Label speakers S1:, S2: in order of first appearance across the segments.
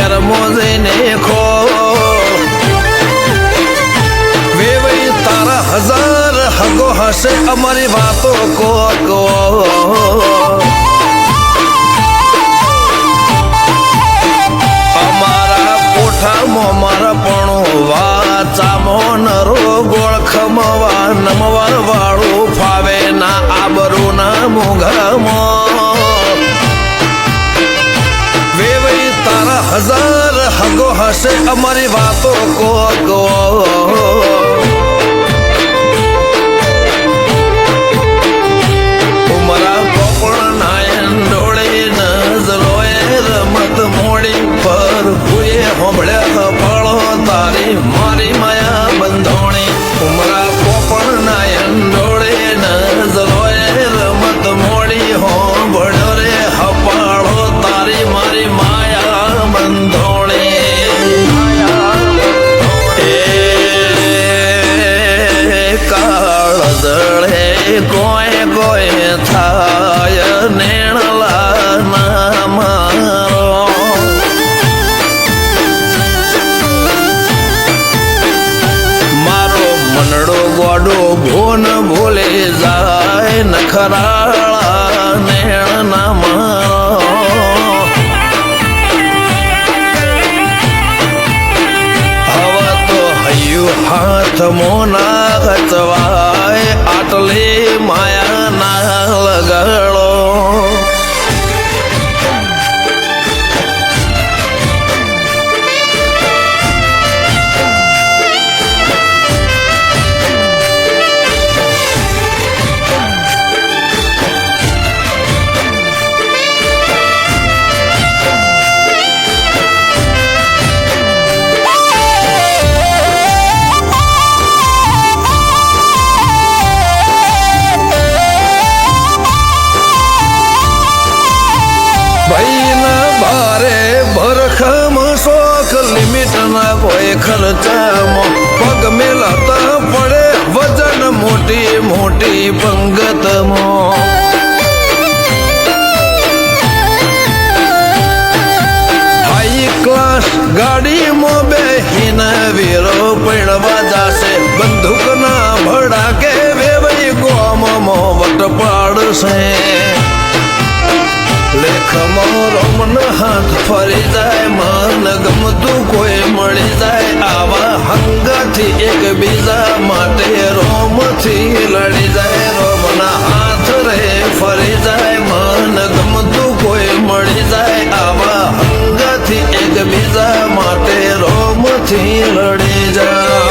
S1: શહેરમાં જઈને ખો વેવાઈ તારા હજાર હગો હશે અમારી વાતો કો અમારા કોઠામાં મારા પણ વાચામો નરો ગોળ ખમવા નમવા વાળું ફાવે ના આબરૂ ના મોઘામાં વેવાઈ તારા હજાર હગો હશે અમારી વાતો કો ઉમરા પોપણ નાયન ડોળે નજરોએ રમત મોડી પર ભૂએ હોંભળ્યા ફળો તારી મારી માયા બંધોણી ઉમરા પોપણ નાયન ડોળે નજરોએ રમત મોડી હોંભળ્યો રે હપાળો તારી મારી માયા બંધોણી કાળ જળે કોઈ કોઈ થાય નેણલા ના મારો મારો મનડો ગોડો ભોન ભૂલે જાય નખરાળા નેણ ના મારો હવે તો હૈયું હાથ મોના હચવાય આટલી માયા ના લગાડો કોઈ ખર્ચામાં પગ મેલાતા પડે વજન મોટી મોટી પંગતમાં હાઈ ક્લાસ ગાડીમાં બેહીને વીરો પૈણવા જાશે બંદૂકના ભડાકે વેવાઈ ગોમમાં વટ પાડશે લેખમાં રોમન હાથ ફરી જાય મન ગમતું કોઈ મળી જાય આવા હંગાથી એકબીજા માટે રોમથી લડી જાય રોમના હાથ રે ફરી જાય મન ગમતું કોઈ મળી જાય આવા હંગાથી એકબીજા માટે રોમથી લડી જાય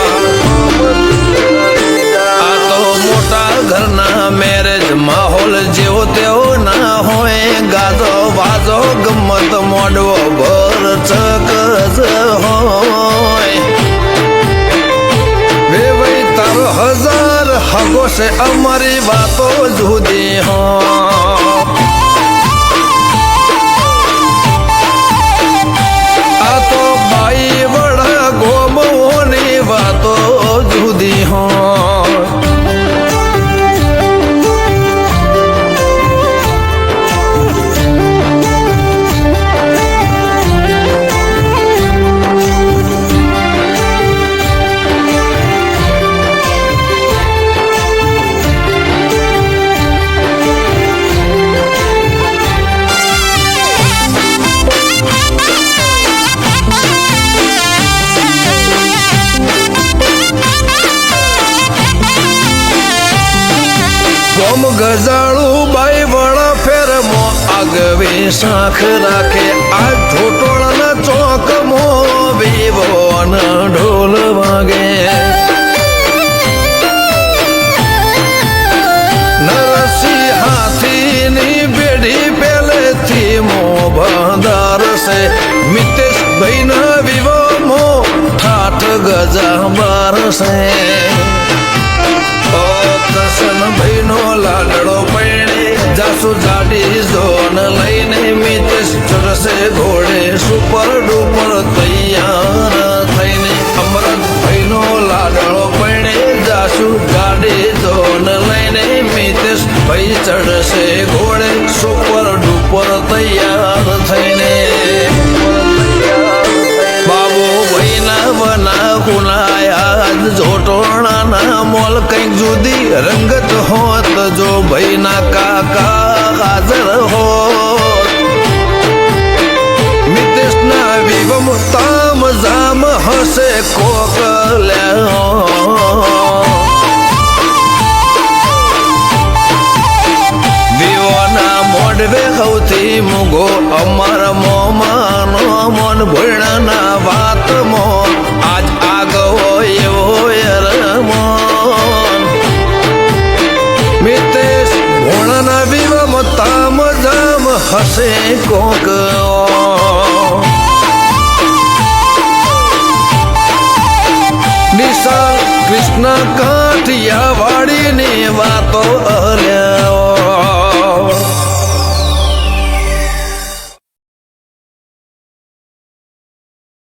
S1: આ તો મોટા ઘરના મેરેજ માહોલ જેવો તેવો ના હોય ગાજો વાજો ગમત મોડવો ભર ચકજ હોય વેવાઈ તારો હજાર હગો છે અમારી વાતો જુદી આ તો બાઈ વડા ગોમોની વાતો જુદી હોય ગજાળું બાઈ વડા ફેરમો આગવી શાખ રાખે આ ઢોટોળના ચોકમો વિવોન ઢોલ વાગે નરસિંહ હાથીની બેડી પેલેથી મો બંધાર છે મિતેશ ભાઈના વિવોમો ઠાઠ ગજા બાર છે દર્શન ભાઈનો લાડડો પૈણે જાસુ જાડી ઝોન લઈને મિતેશ ચડશે ઘોડે સુપર ડુપર તૈયાર થઈને અમરત ભાઈનો લાડડો પૈણે જાસુ ગાડી ઝોન લઈને મિતેશ ભાઈ ચડશે ઘોડે સુપર ડુપર તૈયાર થઈને મોલ કંઈક જુદી રંગત હોત જો ભાઈના કાકા હાજર હોત મિતેશના વિવમ તામ જામ હશે કોક વિવોના મોઢવે સૌથી મૂગો અમાર મોમાનો મોન ભણના વાતમાં આજ આગવો એવો રમોન મિતેશ ભણના વિવમ તામ જામ હશે કોક નિશાળ કૃષ્ણ કાઠિયા વાડીની વાતો અલ્યા